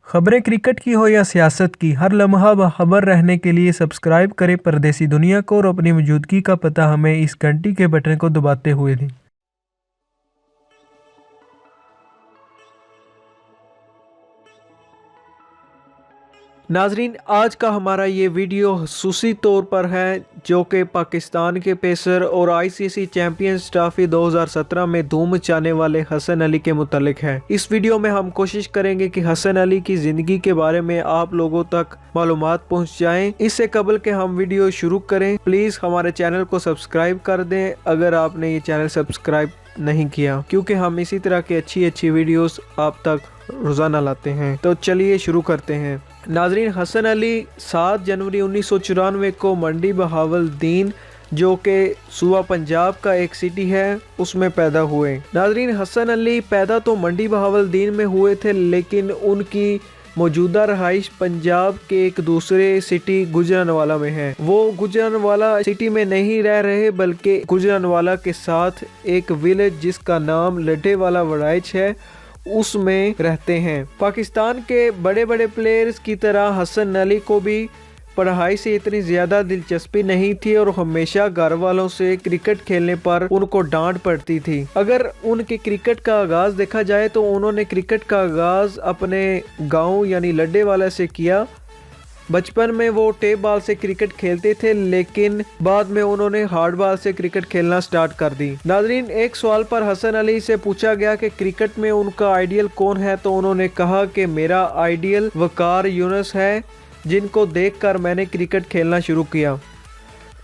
खबरें क्रिकेट की हो या सियासत की, हर लम्हा बाखबर रहने के लिए सब्सक्राइब करें परदेसी दुनिया को और अपनी मौजूदगी का पता हमें इस घंटी के बटन को दबाते हुए दें। नाजरीन, आज का हमारा ये वीडियो खसूसी तौर पर है जो कि पाकिस्तान के पेसर और आईसीसी चैंपियंस ट्रॉफी 2017 में धूम मचाने वाले हसन अली के मुतालिक है। इस वीडियो में हम कोशिश करेंगे कि हसन अली की ज़िंदगी के बारे में आप लोगों तक मालूमात पहुंच जाएं। इससे कबल के हम वीडियो शुरू करें, प्लीज़ हमारे चैनल को सब्सक्राइब कर दें अगर आपने ये चैनल सब्सक्राइब नहीं किया, क्योंकि हम इसी तरह की अच्छी वीडियोस आप तक रोज़ाना लाते हैं। तो चलिए शुरू करते हैं। नाजरीन, हसन अली 7 जनवरी 1994 को मंडी बहावलदीन जो कि सूबा पंजाब का एक सिटी है उसमें पैदा हुए। नाजरीन, हसन अली पैदा तो मंडी बहावलदीन में हुए थे, लेकिन उनकी मौजूदा रहाइश पंजाब के एक दूसरे सिटी गुजरानवाला में है। वो गुजरानवाला सिटी में नहीं रह रहे, बल्कि गुजरानवाला के साथ एक विलेज जिसका नाम लड्ढेवाला वड़ाइच है उसमें रहते हैं। पाकिस्तान के बड़े बड़े प्लेयर्स की तरह हसन अली को भी पढ़ाई से इतनी ज़्यादा दिलचस्पी नहीं थी और हमेशा घर वालों से क्रिकेट खेलने पर उनको डांट पड़ती थी। अगर उनके क्रिकेट का आगाज़ देखा जाए तो उन्होंने क्रिकेट का आगाज़ अपने गांव यानी लड्ढेवाला से किया। बचपन में वो टेप बॉल से क्रिकेट खेलते थे, लेकिन बाद में उन्होंने हार्ड बॉल से क्रिकेट खेलना स्टार्ट कर दी। नाजरीन, एक सवाल पर हसन अली से पूछा गया कि क्रिकेट में उनका आइडियल कौन है, तो उन्होंने कहा कि मेरा आइडियल वकार यूनुस है, जिनको देखकर मैंने क्रिकेट खेलना शुरू किया।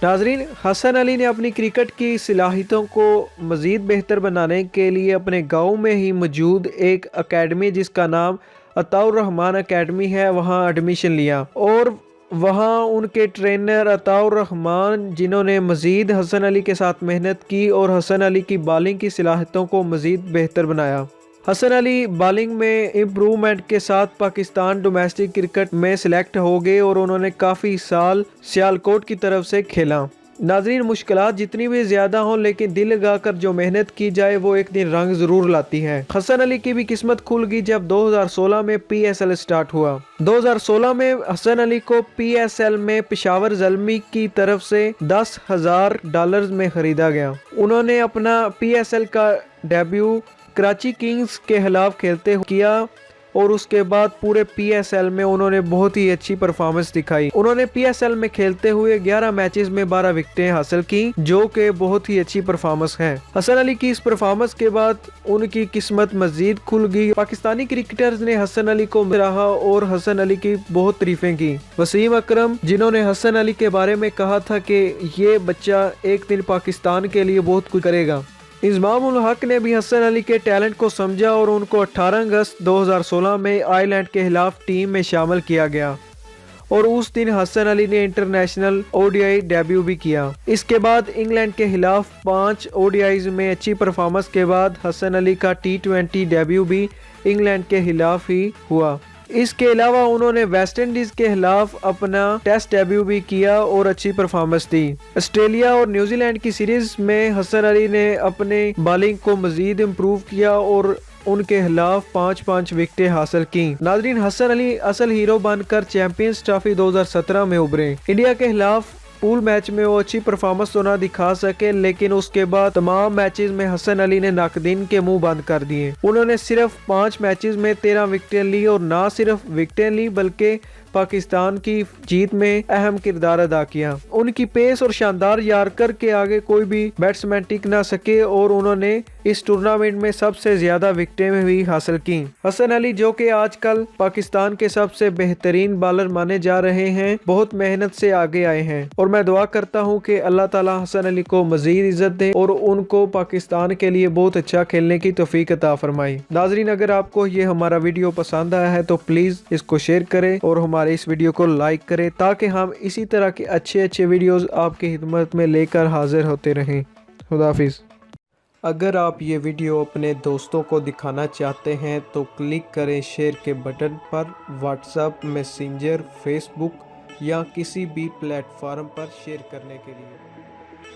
नाजरीन, हसन अली ने अपनी क्रिकेट की सलाहियतों को मज़ीद बेहतर बनाने के लिए अपने गाँव में ही मौजूद एक अकेडमी जिसका नाम अताउर रहमान एकेडमी है वहां एडमिशन लिया और वहां उनके ट्रेनर अताउर रहमान, जिन्होंने मज़ीद हसन अली के साथ मेहनत की और हसन अली की बॉलिंग की सलाहियतों को मज़ीद बेहतर बनाया। हसन अली बॉलिंग में इम्प्रूवमेंट के साथ पाकिस्तान डोमेस्टिक क्रिकेट में सिलेक्ट हो गए और उन्होंने काफ़ी साल सियालकोट की तरफ से खेला। नाजरीन, मुश्किलात जितनी भी ज़्यादा हों, लेकिन दिल लगाकर जो मेहनत की जाए वो एक दिन रंग ज़रूर लाती है। हसन अली की भी किस्मत खुल गई जब 2016 में PSL स्टार्ट हुआ। 2016 में हसन अली को PSL में पेशावर ज़ल्मी की तरफ से $10,000 में ख़रीदा गया। उन्होंने अपना PSL का डेब्यू कराची किंग्स के खिलाफ खेलते हुए किया और उसके बाद पूरे PSL में उन्होंने बहुत ही अच्छी परफॉर्मेंस दिखाई। उन्होंने PSL में खेलते हुए 11 मैचेस में 12 विकेटें हासिल की, जो कि बहुत ही अच्छी परफॉर्मेंस है। हसन अली की इस परफॉर्मेंस के बाद उनकी किस्मत मजीद खुल गई। पाकिस्तानी क्रिकेटर्स ने हसन अली को सराहा और हसन अली की बहुत तारीफें की। वसीम अकरम, जिन्होंने हसन अली के बारे में कहा था कि ये बच्चा एक दिन पाकिस्तान के लिए बहुत कुछ करेगा। इस्मामुल हक ने भी हसन अली के टैलेंट को समझा और उनको 18 अगस्त 2016 में आयरलैंड के खिलाफ टीम में शामिल किया गया और उस दिन हसन अली ने इंटरनेशनल ODI डेब्यू भी किया। इसके बाद इंग्लैंड के खिलाफ 5 ODIs में अच्छी परफॉर्मेंस के बाद हसन अली का T20 डेब्यू भी इंग्लैंड के खिलाफ ही हुआ। इसके अलावा उन्होंने वेस्ट इंडीज के खिलाफ अपना टेस्ट डेब्यू भी किया और अच्छी परफॉर्मेंस दी। ऑस्ट्रेलिया और न्यूजीलैंड की सीरीज में हसन अली ने अपने बॉलिंग को मजीद इम्प्रूव किया और उनके खिलाफ 5-5 विकेटें हासिल की। नाजरीन, हसन अली असल हीरो बनकर चैंपियंस ट्रॉफी 2017 में उभरे। इंडिया के खिलाफ पूल मैच में वो अच्छी परफॉर्मेंस तो ना दिखा सके, लेकिन उसके बाद तमाम मैचेस में हसन अली ने नाकदीन के मुंह बंद कर दिए। उन्होंने सिर्फ 5 मैचेस में 13 विकेटें ली और ना सिर्फ विकेटें ली बल्कि पाकिस्तान की जीत में अहम किरदार अदा किया। उनकी पेस और शानदार यार्कर के आगे कोई भी बैट्समैन टिक ना सके और उन्होंने इस टूर्नामेंट में सबसे ज्यादा विकेटें भी हासिल की। हसन अली, जो कि आजकल पाकिस्तान के सबसे बेहतरीन बॉलर माने जा रहे हैं, बहुत मेहनत से आगे आए हैं और मैं दुआ करता हूं कि अल्लाह ताला हसन अली को मजीद इज्जत दे और उनको पाकिस्तान के लिए बहुत अच्छा खेलने की तौफीक अता फरमाई। नाजरीन, अगर आपको ये हमारा वीडियो पसंद आया है तो प्लीज इसको शेयर करें और हमारे इस वीडियो को लाइक करें ताकि हम इसी तरह के अच्छे वीडियोस आपकी खिदमत में लेकर हाजिर होते रहें। खुदा हाफिज़। अगर आप ये वीडियो अपने दोस्तों को दिखाना चाहते हैं तो क्लिक करें शेयर के बटन पर। व्हाट्सएप, मैसेंजर, फेसबुक या किसी भी प्लेटफॉर्म पर शेयर करने के लिए।